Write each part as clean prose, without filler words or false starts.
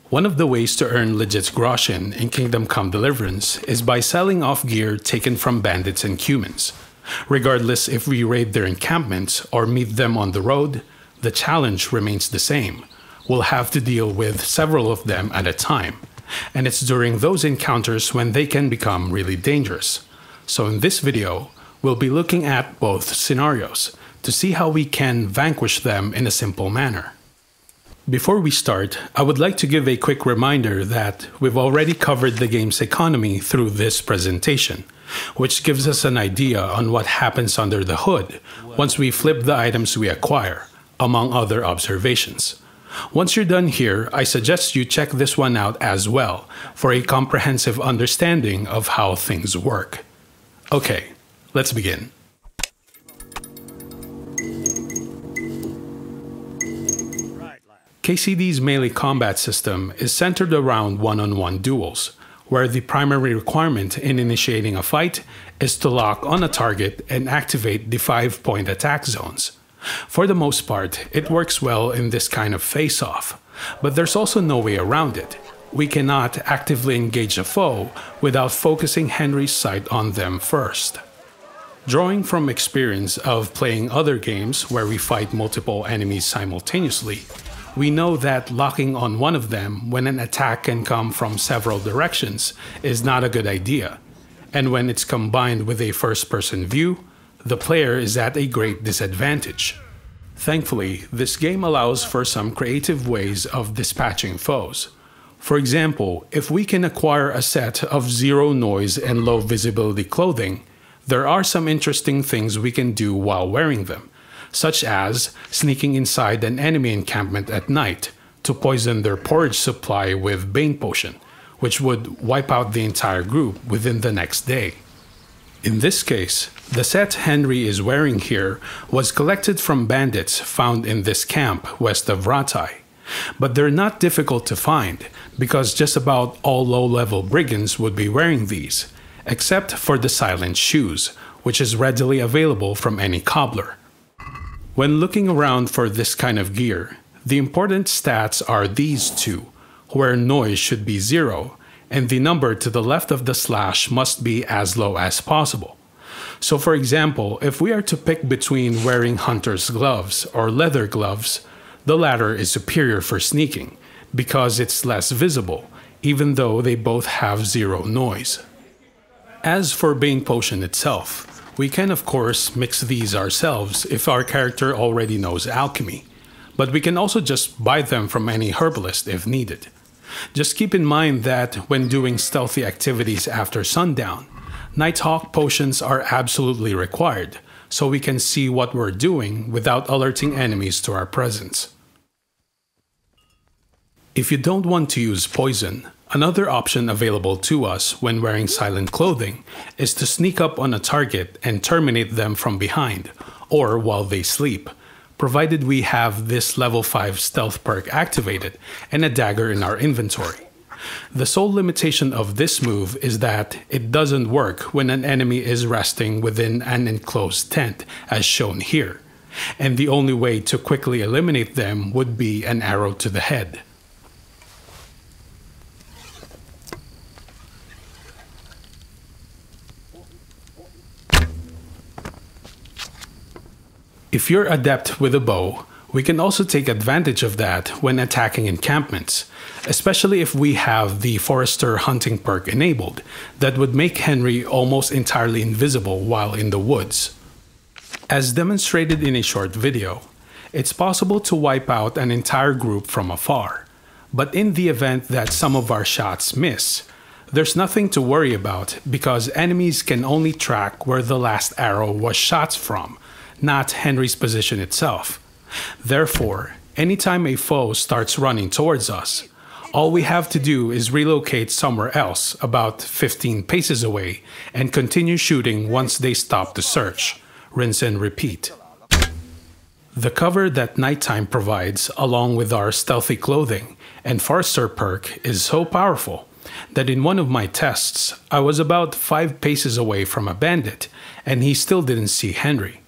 One of the ways to earn legit groschen in Kingdom Come Deliverance is by selling off gear taken from bandits and humans. Regardless if we raid their encampments or meet them on the road, the challenge remains the same. We'll have to deal with several of them at a time, and it's during those encounters when they can become really dangerous. So in this video, we'll be looking at both scenarios to see how we can vanquish them in a simple manner. Before we start, I would like to give a quick reminder that we've already covered the game's economy through this presentation, which gives us an idea on what happens under the hood once we flip the items we acquire, among other observations. Once you're done here, I suggest you check this one out as well for a comprehensive understanding of how things work. Okay, let's begin. KCD's melee combat system is centered around one-on-one duels, where the primary requirement in initiating a fight is to lock on a target and activate the 5-point attack zones. For the most part, it works well in this kind of face-off, but there's also no way around it. We cannot actively engage a foe without focusing Henry's sight on them first. Drawing from experience of playing other games where we fight multiple enemies simultaneously, we know that locking on one of them when an attack can come from several directions is not a good idea, and when it's combined with a first-person view, the player is at a great disadvantage. Thankfully, this game allows for some creative ways of dispatching foes. For example, if we can acquire a set of zero noise and low visibility clothing, there are some interesting things we can do while wearing them, such as sneaking inside an enemy encampment at night to poison their porridge supply with Bane Potion, which would wipe out the entire group within the next day. In this case, the set Henry is wearing here was collected from bandits found in this camp west of Ratai. But they're not difficult to find, because just about all low-level brigands would be wearing these, except for the silent shoes, which is readily available from any cobbler. When looking around for this kind of gear, the important stats are these two, where noise should be 0, and the number to the left of the slash must be as low as possible. So for example, if we are to pick between wearing hunter's gloves or leather gloves, the latter is superior for sneaking, because it's less visible, even though they both have 0 noise. As for Bane Potion itself, we can of course mix these ourselves if our character already knows alchemy, but we can also just buy them from any herbalist if needed. Just keep in mind that when doing stealthy activities after sundown, Nighthawk potions are absolutely required, so we can see what we're doing without alerting enemies to our presence. If you don't want to use poison, another option available to us when wearing silent clothing is to sneak up on a target and terminate them from behind, or while they sleep, provided we have this level 5 stealth perk activated and a dagger in our inventory. The sole limitation of this move is that it doesn't work when an enemy is resting within an enclosed tent, as shown here, and the only way to quickly eliminate them would be an arrow to the head. If you're adept with a bow, we can also take advantage of that when attacking encampments, especially if we have the Forester hunting perk enabled that would make Henry almost entirely invisible while in the woods. As demonstrated in a short video, it's possible to wipe out an entire group from afar, but in the event that some of our shots miss, there's nothing to worry about because enemies can only track where the last arrow was shot from, not Henry's position itself. Therefore, anytime a foe starts running towards us, all we have to do is relocate somewhere else about 15 paces away and continue shooting once they stop the search. Rinse and repeat. The cover that nighttime provides along with our stealthy clothing and Forester perk is so powerful that in one of my tests, I was about 5 paces away from a bandit and he still didn't see Henry.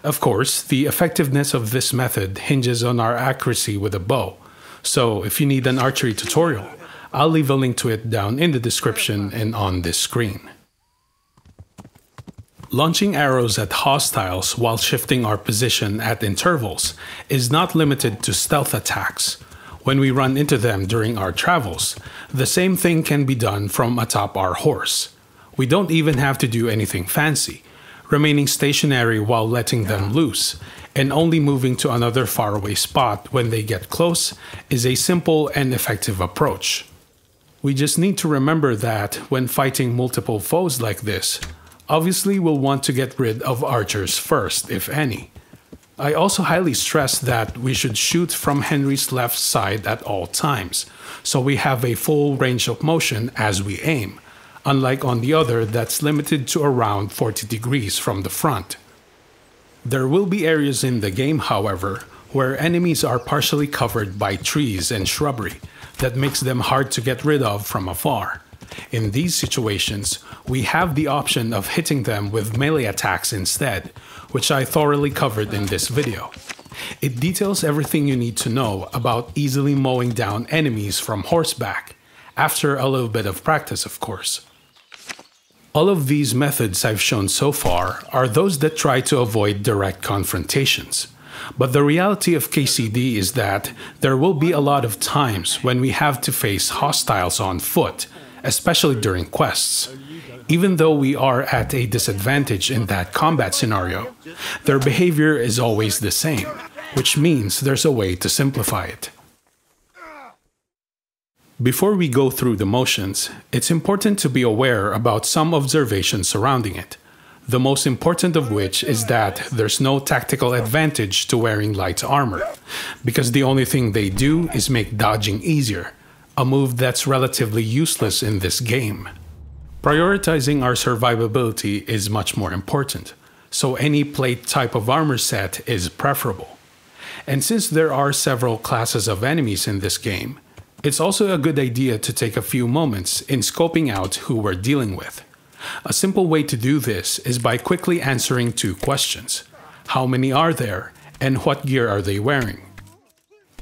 Of course, the effectiveness of this method hinges on our accuracy with a bow, So if you need an archery tutorial, I'll leave a link to it down in the description and on this screen. Launching arrows at hostiles while shifting our position at intervals is not limited to stealth attacks. When we run into them during our travels, the same thing can be done from atop our horse. We don't even have to do anything fancy, remaining stationary while letting them loose, and only moving to another faraway spot when they get close is a simple and effective approach. We just need to remember that when fighting multiple foes like this, obviously we'll want to get rid of archers first, if any. I also highly stress that we should shoot from Henry's left side at all times, so we have a full range of motion as we aim, unlike on the other that's limited to around 40 degrees from the front. There will be areas in the game, however, where enemies are partially covered by trees and shrubbery that makes them hard to get rid of from afar. In these situations, we have the option of hitting them with melee attacks instead, which I thoroughly covered in this video. It details everything you need to know about easily mowing down enemies from horseback, after a little bit of practice, of course. All of these methods I've shown so far are those that try to avoid direct confrontations. But the reality of KCD is that there will be a lot of times when we have to face hostiles on foot, especially during quests. Even though we are at a disadvantage in that combat scenario, their behavior is always the same, which means there's a way to simplify it. Before we go through the motions, it's important to be aware about some observations surrounding it. The most important of which is that there's no tactical advantage to wearing light armor, because the only thing they do is make dodging easier, a move that's relatively useless in this game. Prioritizing our survivability is much more important, so any plate type of armor set is preferable. And since there are several classes of enemies in this game, it's also a good idea to take a few moments in scoping out who we're dealing with. A simple way to do this is by quickly answering two questions. How many are there, and what gear are they wearing?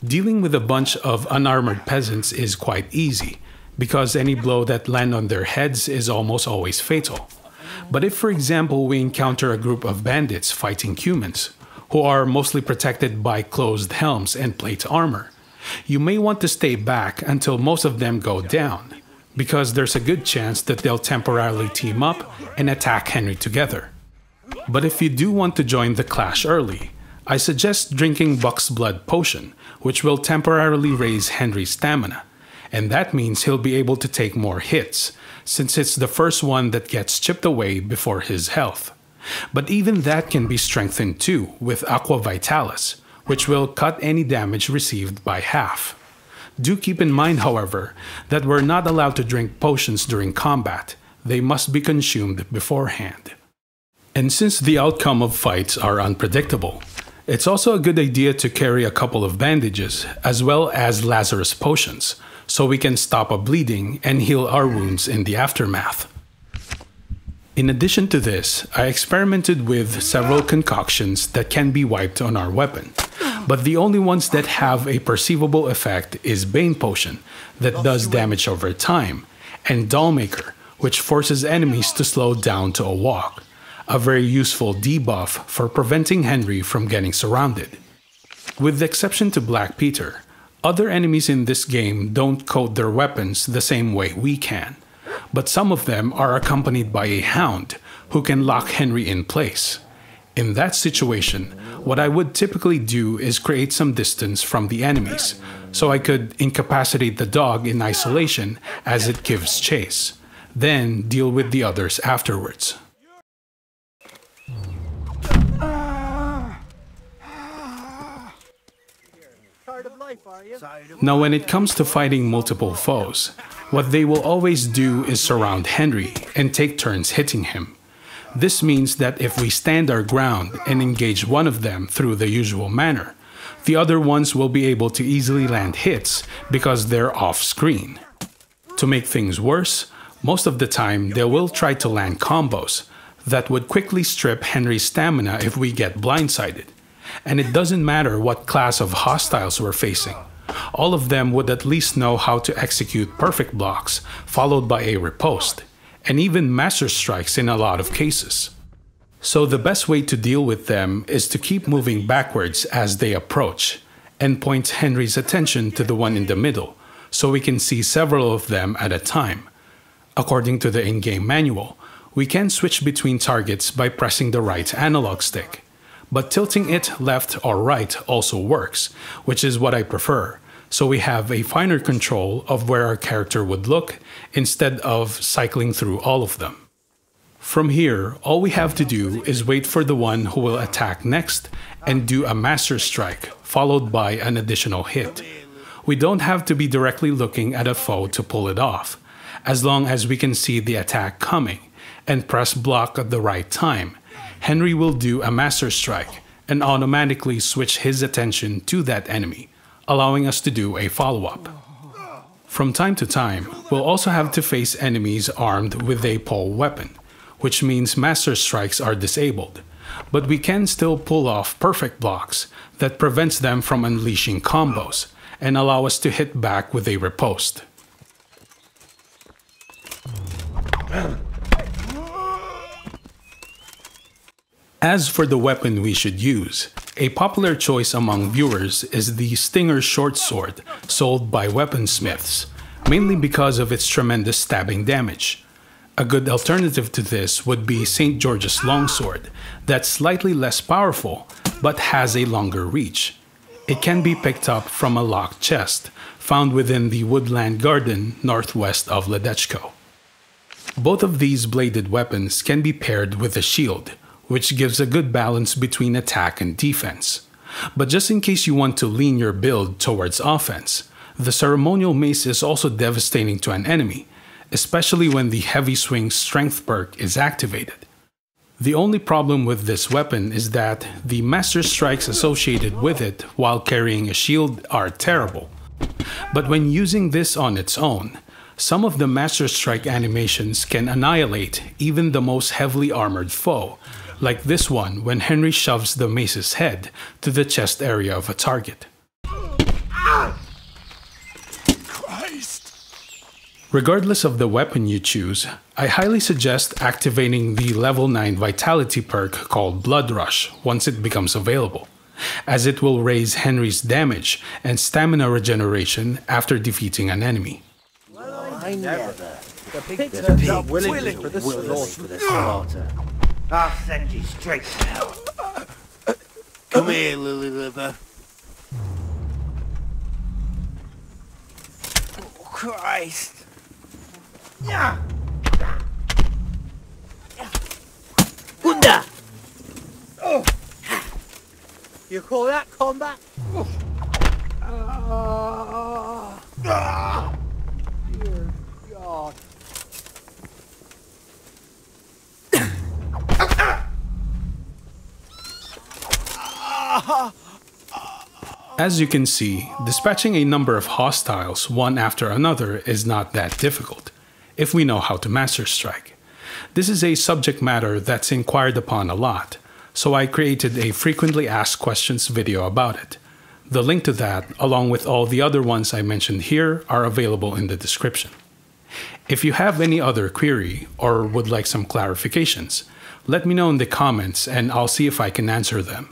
Dealing with a bunch of unarmored peasants is quite easy, because any blow that lands on their heads is almost always fatal. But if, for example, we encounter a group of bandits fighting humans, who are mostly protected by closed helms and plate armor, you may want to stay back until most of them go down, because there's a good chance that they'll temporarily team up and attack Henry together. But if you do want to join the clash early, I suggest drinking Buck's Blood Potion, which will temporarily raise Henry's stamina, and that means he'll be able to take more hits, since it's the first one that gets chipped away before his health. But even that can be strengthened too with Aqua Vitalis, which will cut any damage received by half. Do keep in mind, however, that we're not allowed to drink potions during combat. They must be consumed beforehand. And since the outcome of fights are unpredictable, it's also a good idea to carry a couple of bandages as well as Lazarus potions, so we can stop a bleeding and heal our wounds in the aftermath. In addition to this, I experimented with several concoctions that can be wiped on our weapon, but the only ones that have a perceivable effect is Bane Potion, that does damage over time, and Dollmaker, which forces enemies to slow down to a walk, a very useful debuff for preventing Henry from getting surrounded. With the exception to Black Peter, other enemies in this game don't coat their weapons the same way we can, but some of them are accompanied by a hound who can lock Henry in place. In that situation, what I would typically do is create some distance from the enemies, so I could incapacitate the dog in isolation as it gives chase, then deal with the others afterwards. Now, when it comes to fighting multiple foes, what they will always do is surround Henry and take turns hitting him. This means that if we stand our ground and engage one of them through the usual manner, the other ones will be able to easily land hits because they're off-screen. To make things worse, most of the time they will try to land combos that would quickly strip Henry's stamina if we get blindsided. And it doesn't matter what class of hostiles we're facing. All of them would at least know how to execute perfect blocks, followed by a riposte, and even master strikes in a lot of cases. So the best way to deal with them is to keep moving backwards as they approach, and point Henry's attention to the one in the middle, so we can see several of them at a time. According to the in-game manual, we can switch between targets by pressing the right analog stick, but tilting it left or right also works, which is what I prefer, so we have a finer control of where our character would look instead of cycling through all of them. From here, all we have to do is wait for the one who will attack next and do a master strike, followed by an additional hit. We don't have to be directly looking at a foe to pull it off, as long as we can see the attack coming and press block at the right time. Henry will do a master strike and automatically switch his attention to that enemy, allowing us to do a follow-up. From time to time, we'll also have to face enemies armed with a pole weapon, which means master strikes are disabled, but we can still pull off perfect blocks that prevents them from unleashing combos and allow us to hit back with a riposte. As for the weapon we should use, a popular choice among viewers is the Stinger short sword sold by weaponsmiths, mainly because of its tremendous stabbing damage. A good alternative to this would be St. George's longsword, that's slightly less powerful but has a longer reach. It can be picked up from a locked chest found within the woodland garden northwest of Ledechko. Both of these bladed weapons can be paired with a shield, which gives a good balance between attack and defense. But just in case you want to lean your build towards offense, the ceremonial mace is also devastating to an enemy, especially when the heavy swing strength perk is activated. The only problem with this weapon is that the master strikes associated with it while carrying a shield are terrible. But when using this on its own, some of the master strike animations can annihilate even the most heavily armored foe, like this one when Henry shoves the mace's head to the chest area of a target. Regardless of the weapon you choose, I highly suggest activating the level 9 vitality perk called Blood Rush once it becomes available, as it will raise Henry's damage and stamina regeneration after defeating an enemy. I never. The pig willing for the slaughter. I'll send you straight to hell. Come here, Lily Liver. Oh, Christ. Yeah. Gunda! Oh. You call that combat? Dear God. As you can see, dispatching a number of hostiles one after another is not that difficult, if we know how to master strike. This is a subject matter that's inquired upon a lot, so I created a frequently asked questions video about it. The link to that, along with all the other ones I mentioned here, are available in the description. If you have any other query or would like some clarifications, let me know in the comments and I'll see if I can answer them.